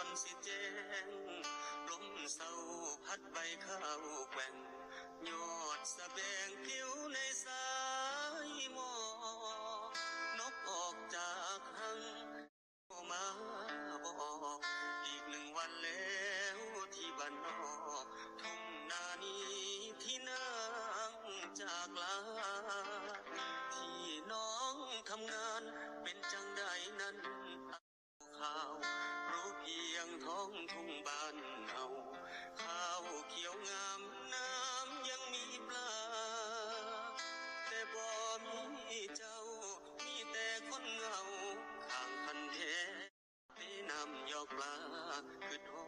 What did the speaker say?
อนสิแจ้งลมเศร้าพัดใบข้าวแกว่งยอดสะแบงผิวในสายหมอกนกออกจากหังมาบอกอีก1 วันแล้วที่บ้านนอกทุ่งนานี้ที่นางจากลาที่น้องทำงานเป็นจังใดนั้นข่าวรู้เพียงท้องทุ่งบ้านเฮาข้าวเขียวงามน้ำยังมีปลาแต่บ่มีเจ้ามีแต่คนเหงาข้างคันแท้ไปนำยอกปลาคือทอ